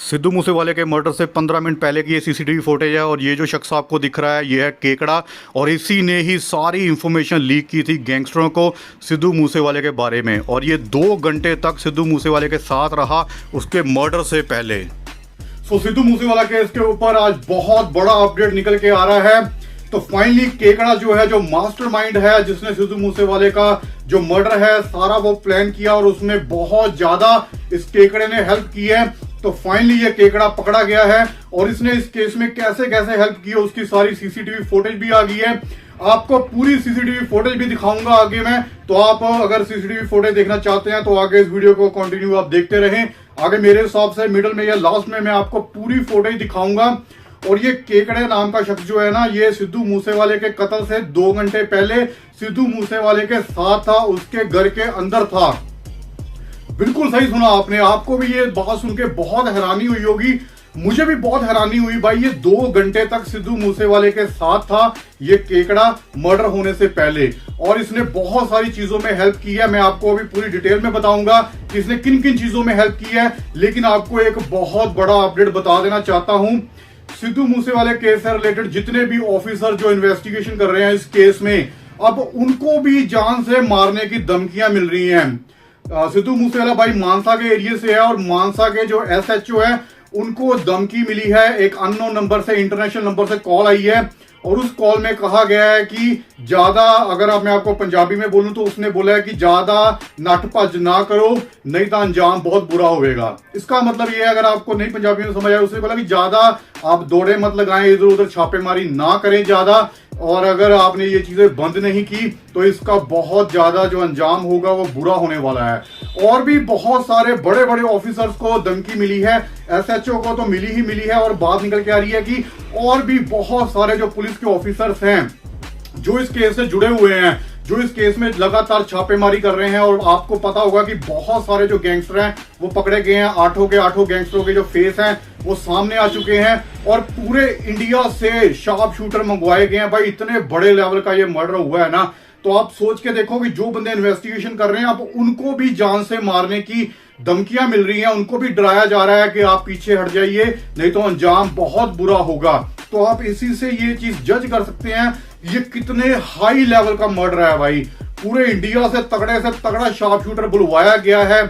सिद्धू मूसेवाले के मर्डर से 15 मिनट पहले की ये सीसीटीवी फुटेज है और ये जो शख्स आपको दिख रहा है ये है केकड़ा और इसी ने ही सारी इंफॉर्मेशन लीक की थी गैंगस्टरों को सिद्धू मूसेवाले के बारे में और ये 2 घंटे तक सिद्धू मूसेवाले के साथ रहा उसके मर्डर से पहले। सिद्धू मूसेवाला केस के ऊपर आज बहुत बड़ा अपडेट निकल के आ रहा है। तो फाइनली केकड़ा जो है, जो मास्टरमाइंड है, जिसने सिद्धू मूसेवाले का जो मर्डर है सारा वो प्लान किया और उसमें बहुत ज्यादा इस केकड़े ने हेल्प की है। तो फाइनली ये केकड़ा पकड़ा गया है और इसने इस केस में कैसे कैसे हेल्प की है उसकी सारी सीसीटीवी फुटेज भी आ गई है। आपको पूरी सीसीटीवी फुटेज भी दिखाऊंगा आगे मैं। तो आप अगर सीसीटीवी फुटेज देखना चाहते हैं तो आगे इस वीडियो को कंटिन्यू आप देखते रहें। आगे मेरे हिसाब से मिडिल में या लास्ट में मैं आपको पूरी फुटेज दिखाऊंगा। और ये केकड़े नाम का शख्स जो है ना, ये सिद्धू मूसेवाले के कत्ल से 2 घंटे पहले सिद्धू मूसेवाले के साथ था, उसके घर के अंदर था। बिल्कुल सही सुना आपने। आपको भी ये बात सुन के बहुत हैरानी हुई होगी, मुझे भी बहुत हैरानी हुई भाई। ये 2 घंटे तक सिद्धू मूसेवाले के साथ था ये केकड़ा मर्डर होने से पहले और इसने बहुत सारी चीजों में हेल्प की है। मैं आपको अभी पूरी डिटेल में बताऊंगा कि इसने किन किन चीजों में हेल्प की है। लेकिन आपको एक बहुत बड़ा अपडेट बता देना चाहता हूं। सिद्धू मूसेवाले केस से रिलेटेड जितने भी ऑफिसर जो इन्वेस्टिगेशन कर रहे हैं इस केस में, अब उनको भी जान से मारने की धमकियां मिल रही हैं। सिद्धू मूसेवाला भाई मानसा के एरिया से है और मानसा के जो एसएचओ है उनको धमकी मिली है। एक अननोन नंबर से, इंटरनेशनल नंबर से कॉल आई है और उस कॉल में कहा गया है कि ज्यादा, अगर आप मैं आपको पंजाबी में बोलूं तो उसने बोला है कि ज्यादा नट भज ना करो नहीं तो अंजाम बहुत बुरा होगा। इसका मतलब ये है, अगर आपको नहीं पंजाबी में समझ आया, उसने बोला कि ज्यादा आप दौड़े मत लगाएं, इधर उधर छापेमारी ना करें ज्यादा, और अगर आपने ये चीजें बंद नहीं की तो इसका बहुत ज्यादा जो अंजाम होगा वो बुरा होने वाला है। और भी बहुत सारे बड़े बड़े ऑफिसर्स को धमकी मिली है, एसएचओ को तो मिली ही मिली है और बात निकल के आ रही है कि और भी बहुत सारे जो पुलिस के ऑफिसर्स हैं जो इस केस से जुड़े हुए हैं, जो इस केस में लगातार छापेमारी कर रहे हैं। और आपको पता होगा कि बहुत सारे जो गैंगस्टर हैं वो पकड़े गए हैं। 8 के 8 गैंगस्टरों के जो फेस हैं वो सामने आ चुके हैं और पूरे इंडिया से शार्प शूटर मंगवाए गए हैं। भाई इतने बड़े लेवल का ये मर्डर हुआ है ना, तो आप सोच के देखो कि जो बंदे इन्वेस्टिगेशन कर रहे हैं अब उनको भी जान से मारने की धमकियां मिल रही हैं, उनको भी डराया जा रहा है कि आप पीछे हट जाइए नहीं तो अंजाम बहुत बुरा होगा। तो आप इसी से ये चीज जज कर सकते हैं ये कितने हाई लेवल का मर्डर है भाई। पूरे इंडिया से तगड़ा शार्प शूटर बुलवाया गया है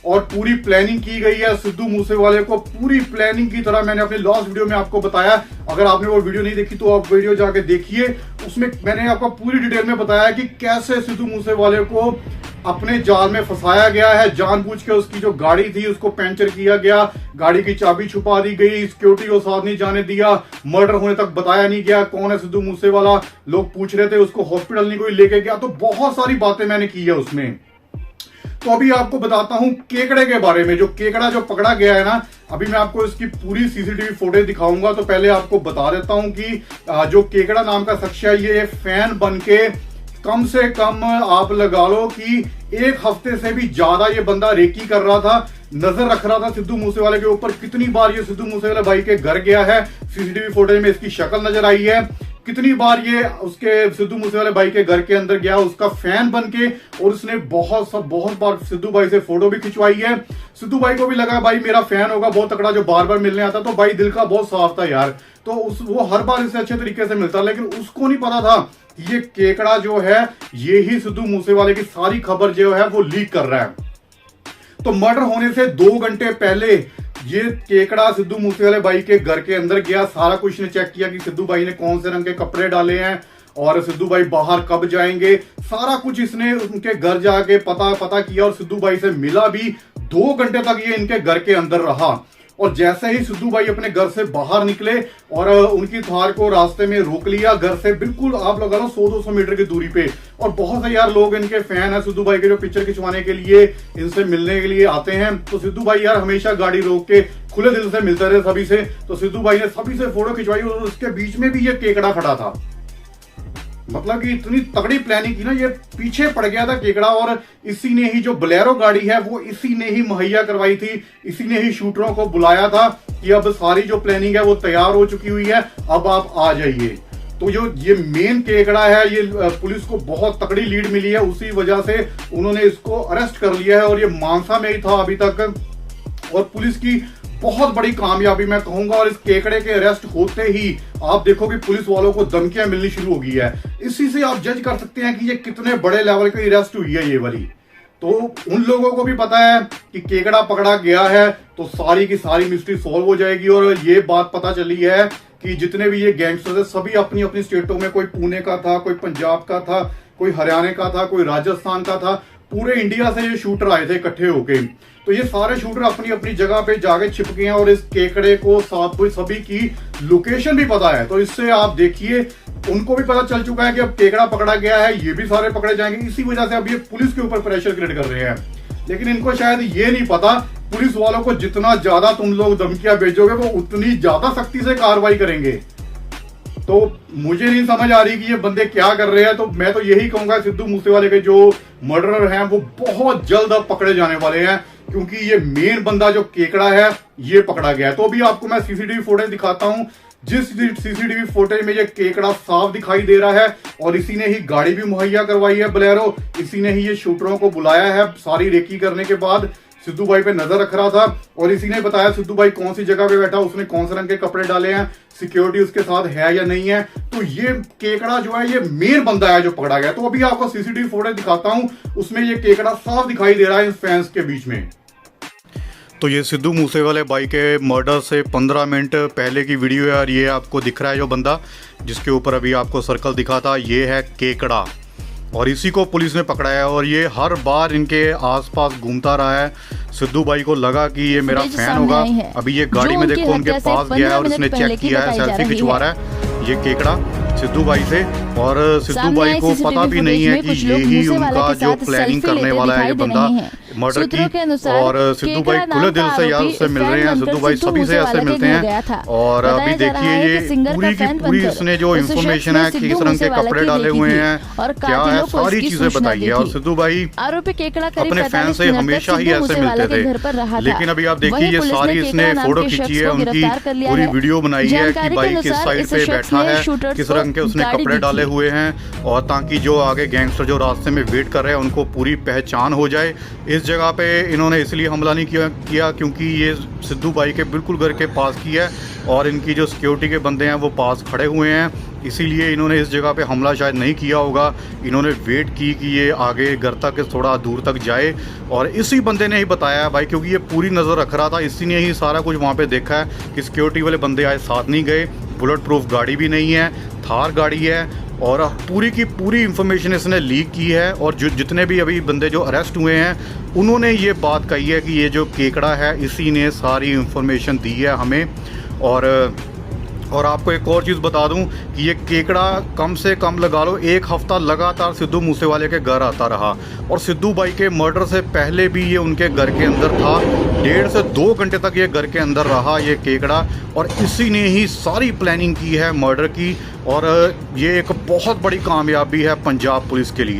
और पूरी प्लानिंग की गई है। सिद्धू मूसेवाले को पूरी प्लानिंग की तरह मैंने अपने लास्ट वीडियो में आपको बताया। अगर आपने वो वीडियो नहीं देखी तो आप वीडियो जाके देखिए, उसमें मैंने आपको पूरी डिटेल में बताया कि कैसे सिद्धू मूसेवाले को अपने जाल में फंसाया गया है। जानबूझ के उसकी जो गाड़ी थी उसको पंचर किया गया, गाड़ी की चाबी छुपा दी गई, सिक्योरिटी को साथ नहीं जाने दिया, मर्डर होने तक बताया नहीं गया कौन है सिद्धू मूसेवाला। लोग पूछ रहे थे, उसको हॉस्पिटल नहीं कोई लेके गया। तो बहुत सारी बातें मैंने की है उसमें। तो अभी आपको बताता हूं केकड़े के बारे में। जो केकड़ा जो पकड़ा गया है ना, अभी मैं आपको इसकी पूरी सीसीटीवी फुटेज दिखाऊंगा। तो पहले आपको बता देता हूं कि जो केकड़ा नाम का शख्स है ये फैन बन के कम से कम आप लगा लो कि 1 हफ्ते से भी ज्यादा ये बंदा रेकी कर रहा था, नजर रख रहा था सिद्धू मूसेवाले के ऊपर। कितनी बार ये सिद्धू मूसेवाले भाई के घर गया है, सीसीटीवी फुटेज में इसकी शक्ल नजर आई है। कितनी बार ये उसके सिद्धू मूसेवाले भाई के घर के अंदर गया उसका फैन बन के, और उसने बहुत बार सिद्धू भाई से फोटो भी खिंचवाई है। सिद्धू भाई को भी लगा भाई मेरा फैन होगा बहुत तगड़ा जो बार बार मिलने आता। तो भाई दिल का बहुत साफ था यार, तो वो हर बार इससे अच्छे तरीके से मिलता। लेकिन उसको नहीं पता था ये केकड़ा जो है ये ही सिद्धू मूसेवाले की सारी खबर जो है वो लीक कर रहा है। तो मर्डर होने से 2 घंटे पहले ये केकड़ा सिद्धू मूसेवाले भाई के घर के अंदर गया, सारा कुछ ने चेक किया कि सिद्धू भाई ने कौन से रंग के कपड़े डाले हैं और सिद्धू भाई बाहर कब जाएंगे, सारा कुछ इसने उनके घर जाके पता किया और सिद्धू भाई से मिला भी। 2 घंटे तक ये इनके घर के अंदर रहा और जैसे ही सिद्धू भाई अपने घर से बाहर निकले और उनकी थार को रास्ते में रोक लिया, घर से बिल्कुल आप लगा लो 100-200 मीटर की दूरी पे। और बहुत से यार लोग इनके फैन है सिद्धू भाई के, जो पिक्चर खिंचवाने के लिए इनसे मिलने के लिए आते हैं। तो सिद्धू भाई यार हमेशा गाड़ी रोक के खुले दिल से मिलते रहे सभी से। तो सिद्धू भाई ने सभी से फोटो खिंचवाई और उसके बीच में भी ये केकड़ा खड़ा था। मतलब कि इतनी तगड़ी प्लानिंग की ना, ये पीछे पड़ गया था केकड़ा और इसी ने ही जो बोलेरो गाड़ी है वो इसी ने ही मुहैया करवाई थी, इसी ने ही शूटरों को बुलाया था कि अब सारी जो प्लानिंग है वो तैयार हो चुकी हुई है, अब आप आ जाइए। तो जो ये मेन केकड़ा है ये पुलिस को बहुत तगड़ी लीड मिली है, उसी वजह से उन्होंने इसको अरेस्ट कर लिया है और ये मानसा में ही था अभी तक। और पुलिस की बहुत बड़ी कामयाबी मैं कहूंगा। और इस केकड़े के अरेस्ट होते ही आप देखो कि पुलिस वालों को धमकियां मिलनी शुरू हो गई है। इसी से आप जज कर सकते हैं कि ये कितने बड़े लेवल की अरेस्ट हुई है ये वाली। तो उन लोगों को भी पता है कि केकड़ा पकड़ा गया है तो सारी की सारी मिस्ट्री सॉल्व हो जाएगी। और ये बात पता चली है कि जितने भी ये गैंगस्टर्स है सभी अपनी अपनी स्टेटों में, कोई पुणे का था, कोई पंजाब का था, कोई हरियाणा का था, कोई राजस्थान का था, पूरे इंडिया से ये शूटर आए थे इकट्ठे होके। तो ये सारे शूटर अपनी अपनी जगह पे जाके छिप गए हैं और इस केकड़े को सभी की लोकेशन भी पता है। तो इससे आप देखिए उनको भी पता चल चुका है कि अब केकड़ा पकड़ा गया है, ये भी सारे पकड़े जाएंगे। इसी वजह से अब ये पुलिस के ऊपर प्रेशर क्रिएट कर रहे हैं। लेकिन इनको शायद ये नहीं पता पुलिस वालों को जितना ज्यादा तुम लोग धमकियां भेजोगे वो उतनी ज्यादा सख्ती से कार्रवाई करेंगे। तो मुझे नहीं समझ आ रही कि ये बंदे क्या कर रहे हैं। तो मैं तो यही कहूंगा सिद्धू मूसेवाले के जो मर्डरर हैं वो बहुत जल्द अब पकड़े जाने वाले हैं, क्योंकि ये मेन बंदा जो केकड़ा है ये पकड़ा गया है। तो अभी आपको मैं सीसीटीवी फुटेज दिखाता हूं। जिस सीसीटीवी फुटेज में ये केकड़ा साफ दिखाई दे रहा है और इसी ने ही गाड़ी भी मुहैया करवाई है बोलेरो, इसी ने ही ये शूटरों को बुलाया है। सारी रेकी करने के बाद सिद्धू भाई पे नजर रख रहा था और इसी ने बताया सिद्धू भाई कौन सी जगह पे बैठा, उसने कौन से रंग के कपड़े डाले हैं, सिक्योरिटी उसके साथ है या नहीं है। तो ये केकड़ा जो है ये मेन बंदा है जो पकड़ा गया। तो अभी आपको सीसीटीवी फुटेज दिखाता हूं, उसमें ये केकड़ा साफ दिखाई दे रहा है इन फैंस के बीच में। तो ये सिद्धू मूसेवाले भाई के मर्डर से 15 मिनट पहले की वीडियो है और ये आपको दिख रहा है जो बंदा जिसके ऊपर अभी आपको सर्कल दिखा था, ये है केकड़ा और इसी को पुलिस ने पकड़ा है। और ये हर बार इनके आसपास घूमता रहा है। सिद्धू भाई को लगा कि ये मेरा फैन होगा। अभी ये गाड़ी में देखो उनके पास गया है और इसने चेक किया है, सेल्फी खिंचवा रहा है ये केकड़ा सिद्धू भाई से। और सिद्धू भाई को पता भी नहीं है कि यही उनका जो प्लानिंग करने वाला है ये बंदा मर्डर की। और सिद्धू भाई खुले दिल से यार उससे मिल रहे हैं, सिद्धू भाई सभी से ऐसे मिलते हैं। और अभी देखिए ये पूरी की पूरी इसने जो इन्फॉर्मेशन है किस रंग के कपड़े डाले हुए हैं, क्या है, सारी चीजें बताई है। और सिद्धू भाई अपने फैन से हमेशा ही ऐसे मिलते थे। लेकिन अभी आप देखिए ये सारी इसने फोटो खींची है, उनकी पूरी वीडियो बनाई है कि भाई किस साइड पे बैठा है, किस रंग के उसने कपड़े डाले हुए हैं, और ताकि जो आगे गैंगस्टर जो रास्ते में वेट कर रहे हैं उनको पूरी पहचान हो जाए। इस जगह पे इन्होंने इसलिए हमला नहीं किया क्योंकि ये सिद्धू भाई के बिल्कुल घर के पास की है और इनकी जो सिक्योरिटी के बंदे हैं वो पास खड़े हुए हैं, इसीलिए इन्होंने इस जगह पे हमला शायद नहीं किया होगा। इन्होंने वेट की कि ये आगे घर तक थोड़ा दूर तक जाए और इसी बंदे ने ही बताया है भाई, क्योंकि ये पूरी नज़र रख रहा था, इसी ने ही सारा कुछ वहाँ पे देखा है कि सिक्योरिटी वाले बंदे आए साथ नहीं गए, बुलेट प्रूफ गाड़ी भी नहीं है, थार गाड़ी है और पूरी की पूरी इंफॉर्मेशन इसने लीक की है। और जो जितने भी अभी बंदे जो अरेस्ट हुए हैं उन्होंने ये बात कही है कि ये जो केकड़ा है इसी ने सारी इंफॉर्मेशन दी है हमें। और आपको एक और चीज़ बता दूं कि ये केकड़ा कम से कम लगा लो 1 हफ्ता लगातार सिद्धू मूसेवाले के घर आता रहा और सिद्धू भाई के मर्डर से पहले भी ये उनके घर के अंदर था। 1.5 से 2 घंटे तक ये घर के अंदर रहा ये केकड़ा और इसी ने ही सारी प्लानिंग की है मर्डर की। और ये एक बहुत बड़ी कामयाबी है पंजाब पुलिस के लिए।